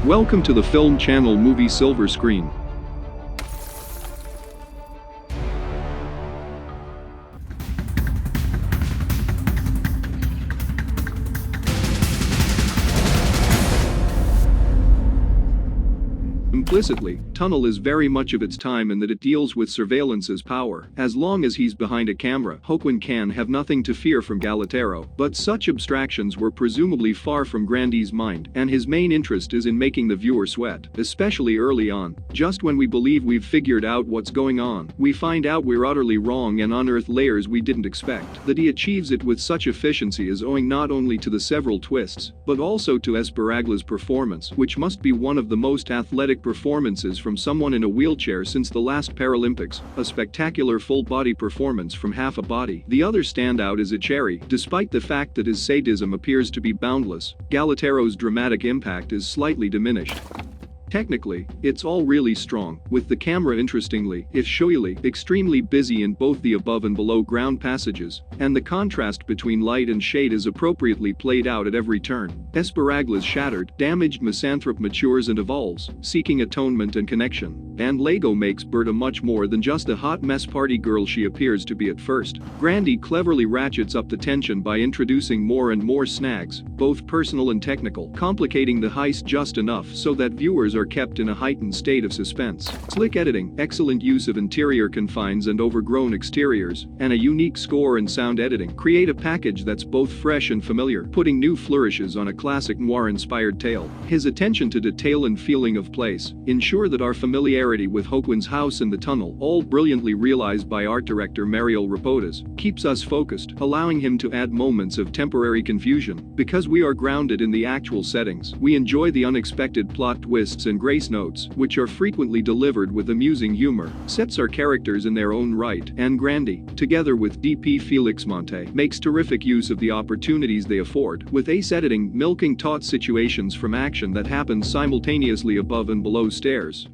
Welcome to the Film Channel Movie Silver Screen. Implicitly, Tunnel is very much of its time in that it deals with surveillance as power. As long as he's behind a camera, Hokwon can have nothing to fear from Galatero, but such abstractions were presumably far from Grande's mind, and his main interest is in making the viewer sweat, especially early on. Just when we believe we've figured out what's going on, we find out we're utterly wrong and unearth layers we didn't expect. That he achieves it with such efficiency is owing not only to the several twists, but also to Esparagla's performance, which must be one of the most athletic performances from someone in a wheelchair since the last Paralympics, a spectacular full-body performance from half a body. The other standout is Echeri. Despite the fact that his sadism appears to be boundless, Galatero's dramatic impact is slightly diminished. Technically, it's all really strong, with the camera interestingly, if showily, extremely busy in both the above and below ground passages, and the contrast between light and shade is appropriately played out at every turn. Esparagla's shattered, damaged misanthrope matures and evolves, seeking atonement and connection, and Lego makes Berta much more than just the hot mess party girl she appears to be at first. Grande cleverly ratchets up the tension by introducing more and more snags, both personal and technical, complicating the heist just enough so that viewers are kept in a heightened state of suspense. Slick editing, excellent use of interior confines and overgrown exteriors, and a unique score and sound editing create a package that's both fresh and familiar, putting new flourishes on a classic noir-inspired tale. His attention to detail and feeling of place ensure that our familiarity with Hokwon's house and the tunnel, all brilliantly realized by art director Mariel Rapotas, keeps us focused, allowing him to add moments of temporary confusion. Because we are grounded in the actual settings, we enjoy the unexpected plot twists and grace notes, which are frequently delivered with amusing humor. Sets are characters in their own right, and Grande, together with DP Felix Monte, makes terrific use of the opportunities they afford, with ace editing milking taut situations from action that happens simultaneously above and below stairs.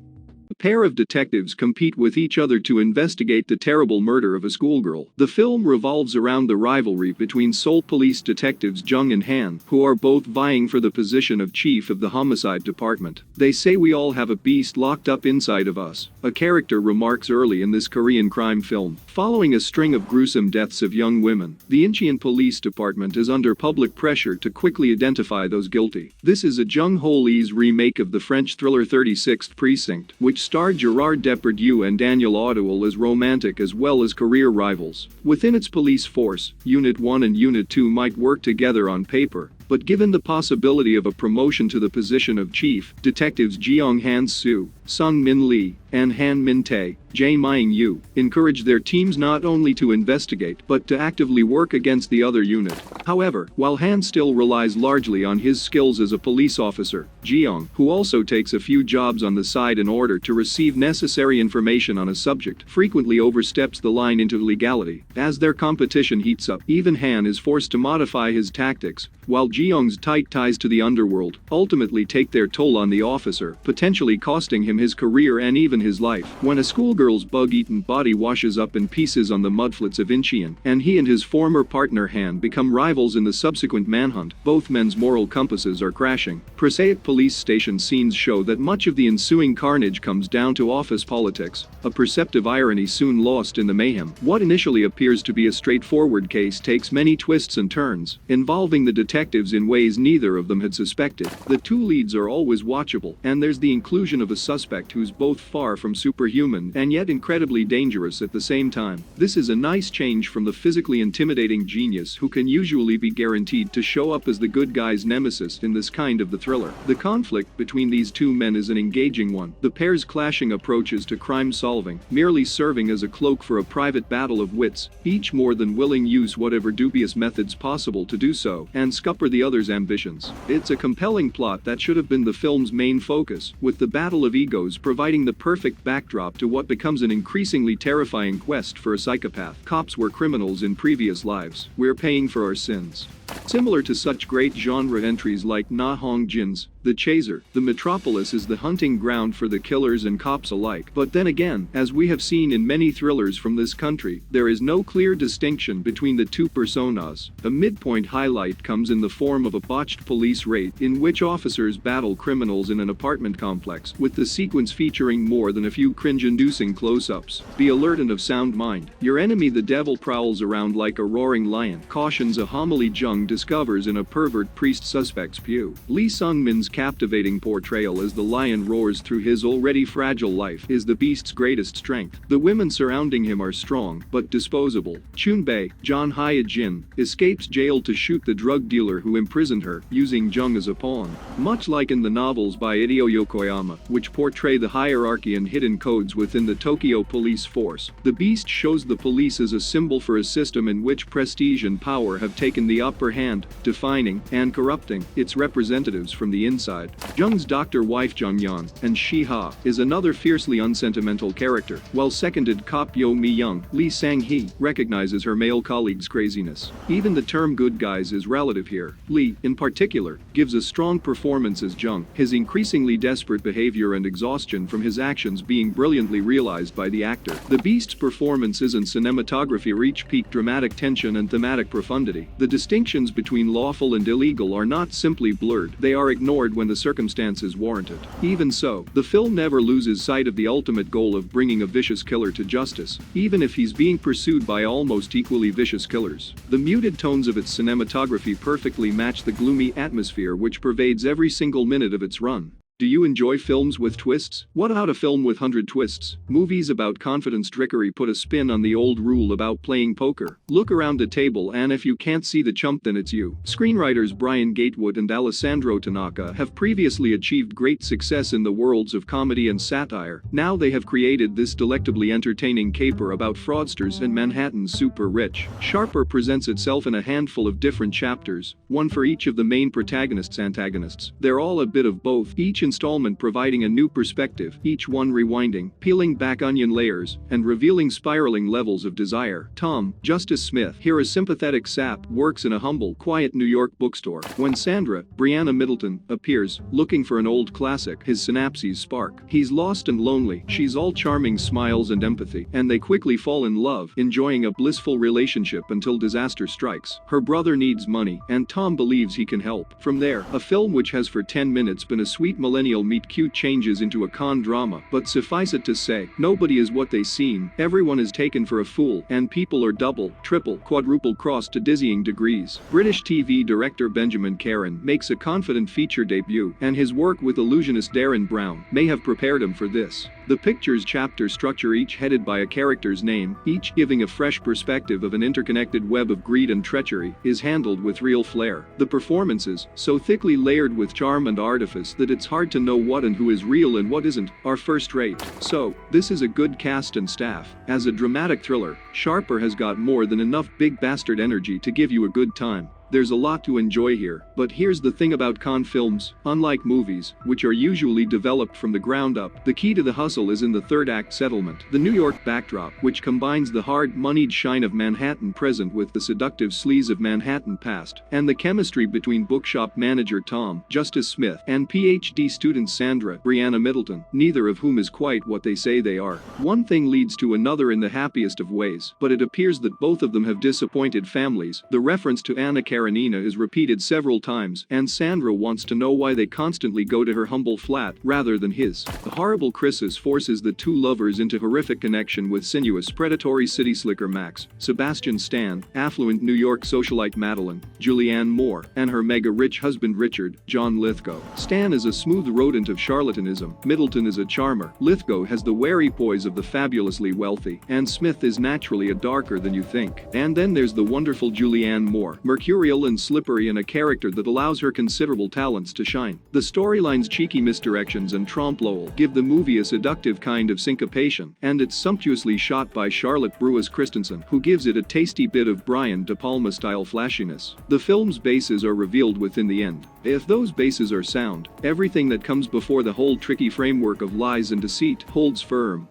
A pair of detectives compete with each other to investigate the terrible murder of a schoolgirl. The film revolves around the rivalry between Seoul police detectives Jung and Han, who are both vying for the position of chief of the homicide department. They say we all have a beast locked up inside of us, a character remarks early in this Korean crime film. Following a string of gruesome deaths of young women, the Incheon police department is under public pressure to quickly identify those guilty. This is a Jung-Ho-Lee's remake of the French thriller 36th Precinct, which starred Gerard Depardieu and Daniel Auteuil as romantic as well as career rivals. Within its police force, Unit 1 and Unit 2 might work together on paper, but given the possibility of a promotion to the position of chief, detectives Jeong Han Soo, Sung Min Lee, and Han Min Tae, Jae Myung Yu, encourage their teams not only to investigate but to actively work against the other unit. However, while Han still relies largely on his skills as a police officer, Jeong, who also takes a few jobs on the side in order to receive necessary information on a subject, frequently oversteps the line into legality. As their competition heats up, even Han is forced to modify his tactics, while Jeong's tight ties to the underworld ultimately take their toll on the officer, potentially costing him his career and even his life. When a schoolgirl's bug-eaten body washes up in pieces on the mudflats of Incheon, and he and his former partner Han become rivals in the subsequent manhunt, both men's moral compasses are crashing. Prosaic police station scenes show that much of the ensuing carnage comes down to office politics, a perceptive irony soon lost in the mayhem. What initially appears to be a straightforward case takes many twists and turns, involving the detectives in ways neither of them had suspected. The two leads are always watchable, and there's the inclusion of a suspect who's both far from superhuman and yet incredibly dangerous at the same time. This is a nice change from the physically intimidating genius who can usually be guaranteed to show up as the good guy's nemesis in this kind of the thriller. The conflict between these two men is an engaging one, the pair's clashing approaches to crime solving merely serving as a cloak for a private battle of wits, each more than willing use whatever dubious methods possible to do so, and scupper the other's ambitions. It's a compelling plot that should have been the film's main focus, with the battle of egos providing the perfect backdrop to what becomes an increasingly terrifying quest for a psychopath. Cops were criminals in previous lives. We're paying for our sins. Similar to such great genre entries like Na Hong Jin's The Chaser, the metropolis is the hunting ground for the killers and cops alike. But then again, as we have seen in many thrillers from this country, there is no clear distinction between the two personas. A midpoint highlight comes in the form of a botched police raid in which officers battle criminals in an apartment complex, with the sequence featuring more than a few cringe-inducing close-ups. Be alert and of sound mind. Your enemy the devil prowls around like a roaring lion, cautions a homily Jung discovers in a pervert priest suspect's pew. Lee Sung-min's captivating portrayal as the lion roars through his already fragile life is the beast's greatest strength. The women surrounding him are strong, but disposable. Chun-bae, John Hye-jin, escapes jail to shoot the drug dealer who imprisoned her, using Jung as a pawn. Much like in the novels by Hideo Yokoyama, which portray the hierarchy and hidden codes within the Tokyo police force, the beast shows the police as a symbol for a system in which prestige and power have taken the upper hand, defining and corrupting its representatives from the inside. Jung's doctor wife Jung-yeon, and Shi-ha, is another fiercely unsentimental character, while seconded cop Yo Mi-young, Lee Sang-hee, recognizes her male colleague's craziness. Even the term good guys is relative here. Lee, in particular, gives a strong performance as Jung, his increasingly desperate behavior and exhaustion from his actions being brilliantly realized by the actor. The Beast's performances and cinematography reach peak dramatic tension and thematic profundity. The distinctions between lawful and illegal are not simply blurred, they are ignored when the circumstances warrant it. Even so, the film never loses sight of the ultimate goal of bringing a vicious killer to justice, even if he's being pursued by almost equally vicious killers. The muted tones of its cinematography perfectly match the gloomy atmosphere which pervades every single minute of its run. Do you enjoy films with twists? What about a film with 100 twists? Movies about confidence trickery put a spin on the old rule about playing poker. Look around the table and if you can't see the chump then it's you. Screenwriters Brian Gatewood and Alessandro Tanaka have previously achieved great success in the worlds of comedy and satire. Now they have created this delectably entertaining caper about fraudsters and Manhattan's super rich. Sharper presents itself in a handful of different chapters, one for each of the main protagonists' antagonists. They're all a bit of both, each installment providing a new perspective, each one rewinding, peeling back onion layers, and revealing spiraling levels of desire. Tom, Justice Smith, here a sympathetic sap, works in a humble, quiet New York bookstore. When Sandra, Briana Middleton, appears, looking for an old classic, his synapses spark. He's lost and lonely, she's all charming smiles and empathy, and they quickly fall in love, enjoying a blissful relationship until disaster strikes. Her brother needs money, and Tom believes he can help. From there, a film which has for 10 minutes been a sweet millennial meet cute changes into a con drama, but suffice it to say, nobody is what they seem, everyone is taken for a fool, and people are double, triple, quadruple-crossed to dizzying degrees. British TV director Benjamin Caron makes a confident feature debut, and his work with illusionist Darren Brown may have prepared him for this. The picture's chapter structure, each headed by a character's name, each giving a fresh perspective of an interconnected web of greed and treachery, is handled with real flair. The performances, so thickly layered with charm and artifice that it's hard to know what and who is real and what isn't, are first-rate. So, this is a good cast and staff. As a dramatic thriller, Sharper has got more than enough big bastard energy to give you a good time. There's a lot to enjoy here, but here's the thing about con films, unlike movies, which are usually developed from the ground up, the key to the hustle is in the third act settlement. The New York backdrop, which combines the hard-moneyed shine of Manhattan present with the seductive sleaze of Manhattan past, and the chemistry between bookshop manager Tom, Justice Smith, and PhD student Sandra, Briana Middleton, neither of whom is quite what they say they are. One thing leads to another in the happiest of ways, but it appears that both of them have disappointed families. The reference to Anna Karenina is repeated several times, and Sandra wants to know why they constantly go to her humble flat rather than his. The horrible crisis forces the two lovers into horrific connection with sinuous predatory city slicker Max, Sebastian Stan, affluent New York socialite Madeline, Julianne Moore, and her mega-rich husband Richard, John Lithgow. Stan is a smooth rodent of charlatanism, Middleton is a charmer, Lithgow has the wary poise of the fabulously wealthy, and Smith is naturally a darker than you think. And then there's the wonderful Julianne Moore, mercurial and slippery and a character that allows her considerable talents to shine. The storyline's cheeky misdirections and trompe-l'oeil give the movie a seductive kind of syncopation, and it's sumptuously shot by Charlotte Brewis Christensen, who gives it a tasty bit of Brian De Palma-style flashiness. The film's bases are revealed within the end. If those bases are sound, everything that comes before the whole tricky framework of lies and deceit holds firm.